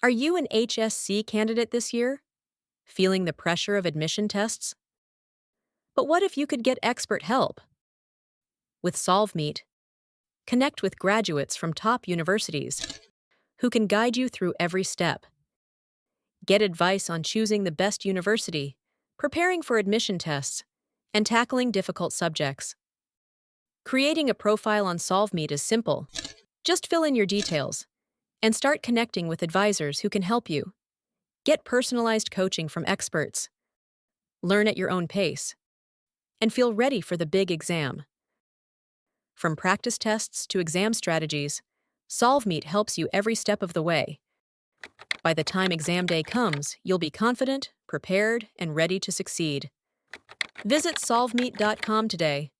Are you an HSC candidate this year? Feeling the pressure of admission tests? But what if you could get expert help? With SolveMeet, connect with graduates from top universities who can guide you through every step. Get advice on choosing the best university, preparing for admission tests, and tackling difficult subjects. Creating a profile on SolveMeet is simple. Just fill in your details and start connecting with advisors who can help you. Get personalized coaching from experts. Learn at your own pace. And feel ready for the big exam. From practice tests to exam strategies, SolveMeet helps you every step of the way. By the time exam day comes, you'll be confident, prepared, and ready to succeed. Visit solvemeet.com today